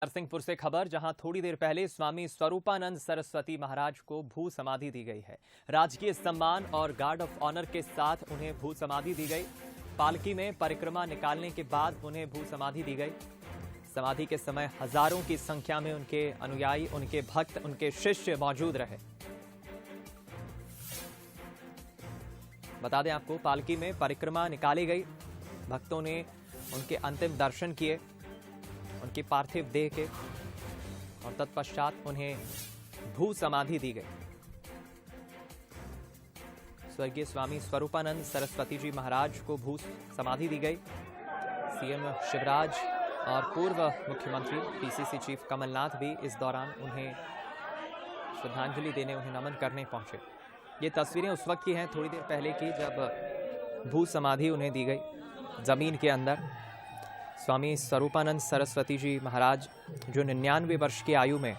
नरसिंहपुर से खबर, जहां थोड़ी देर पहले स्वामी स्वरूपानंद सरस्वती महाराज को भू समाधि दी गई है। राजकीय सम्मान और गार्ड ऑफ ऑनर के साथ उन्हें भू समाधि दी गई। पालकी में परिक्रमा निकालने के बाद उन्हें भू समाधि दी गई। समाधि के समय हजारों की संख्या में उनके अनुयायी, उनके भक्त, उनके शिष्य मौजूद रहे। बता दें आपको, पालकी में परिक्रमा निकाली गई। भक्तों ने उनके अंतिम दर्शन किए, उनकी पार्थिव देह के, और तत्पश्चात उन्हें भू समाधि दी गई। स्वर्गीय स्वामी स्वरूपानंद सरस्वती जी महाराज को भू समाधि दी गई। सीएम शिवराज और पूर्व मुख्यमंत्री पीसीसी चीफ कमलनाथ भी इस दौरान उन्हें श्रद्धांजलि देने, उन्हें नमन करने पहुंचे। ये तस्वीरें उस वक्त की हैं, थोड़ी देर पहले की, जब भू समाधि उन्हें दी गई जमीन के अंदर। स्वामी स्वरूपानंद सरस्वती जी महाराज, जो 99 वर्ष की आयु में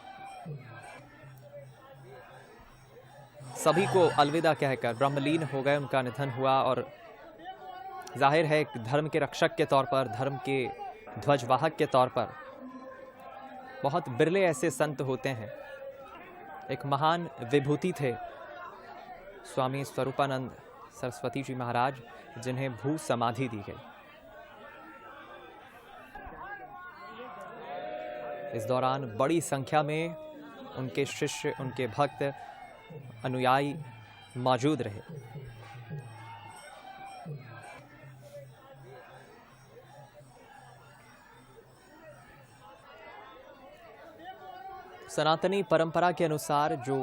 सभी को अलविदा कहकर ब्रह्मलीन हो गए, उनका निधन हुआ। और जाहिर है, धर्म के रक्षक के तौर पर, धर्म के ध्वजवाहक के तौर पर बहुत बिरले ऐसे संत होते हैं। एक महान विभूति थे स्वामी स्वरूपानंद सरस्वती जी महाराज, जिन्हें भू समाधि दी गई। इस दौरान बड़ी संख्या में उनके शिष्य, उनके भक्त, अनुयायी मौजूद रहे। सनातनी परंपरा के अनुसार जो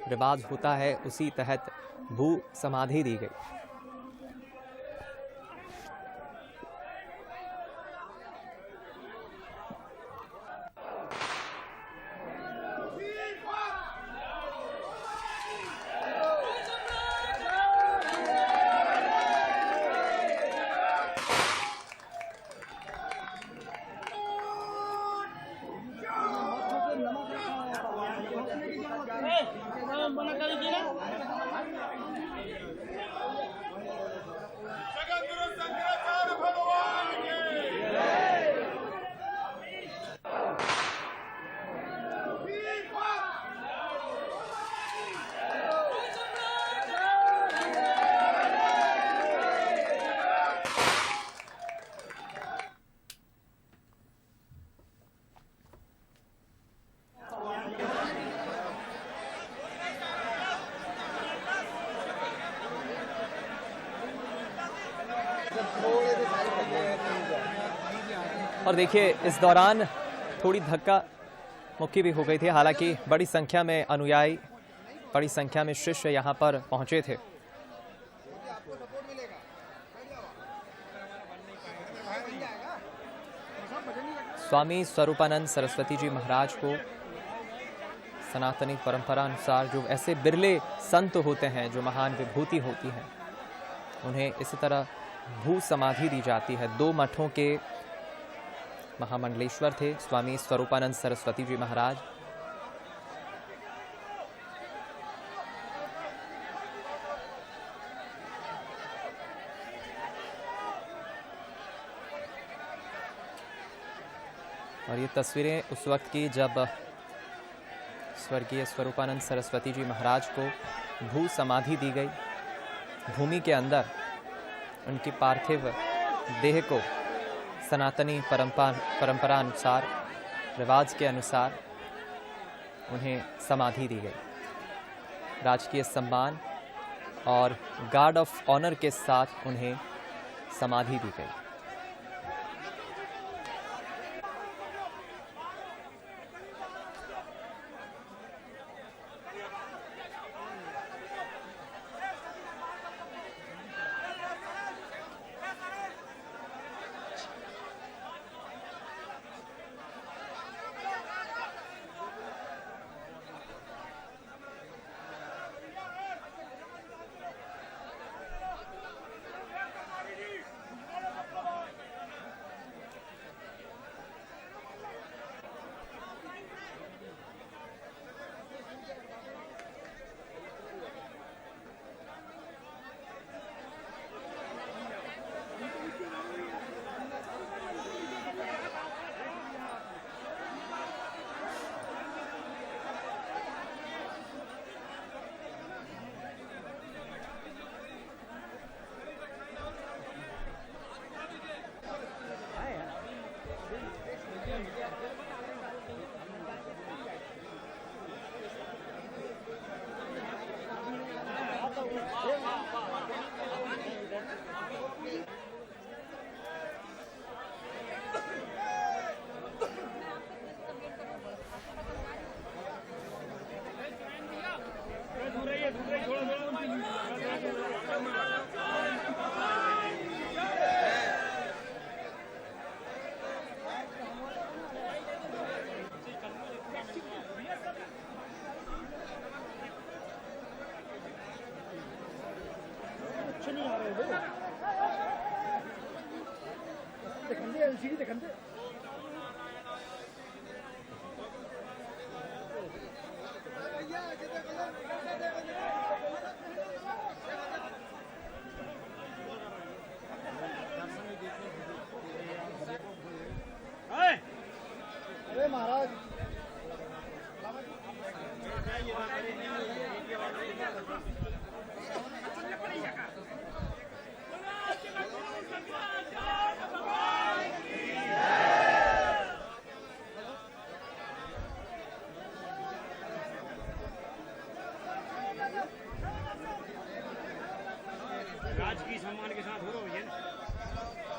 रिवाज होता है, उसी तहत भू समाधि दी गई। और देखिए, इस दौरान थोड़ी धक्का मुक्की भी हो गई थी। हालांकि बड़ी संख्या में अनुयायी, बड़ी संख्या में शिष्य यहां पर पहुंचे थे। स्वामी स्वरूपानंद सरस्वती जी महाराज को सनातनी परंपरा अनुसार जो ऐसे बिरले संत होते हैं, जो महान विभूति होती हैं, उन्हें इसी तरह भू समाधि दी जाती है। 2 मठों के महामंडलेश्वर थे स्वामी स्वरूपानंद सरस्वती जी महाराज। और ये तस्वीरें उस वक्त की जब स्वर्गीय स्वरूपानंद सरस्वती जी महाराज को भू समाधि दी गई। भूमि के अंदर उनकी पार्थिव देह को सनातनी परंपरा अनुसार, रिवाज के अनुसार उन्हें समाधि दी गई। राजकीय सम्मान और गार्ड ऑफ ऑनर के साथ उन्हें समाधि दी गई। अरे महाराज राजकीय सम्मान के साथ हो रहा भैया।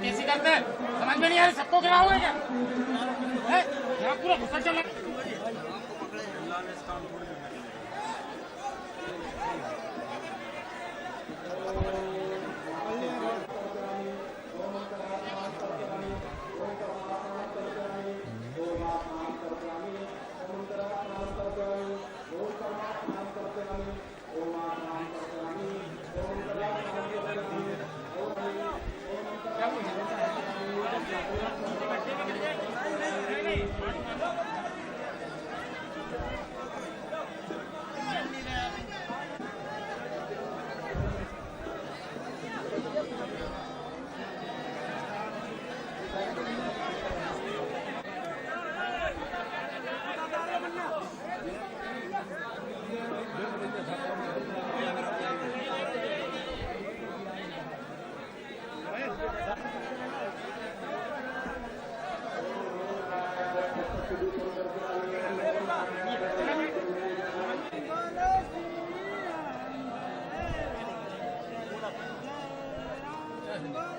कैसी करते हैं समझ में नहीं आ रही, सबको गिरा हुआ है क्या? यहाँ पूरा घुसा चला। जिंदाबाद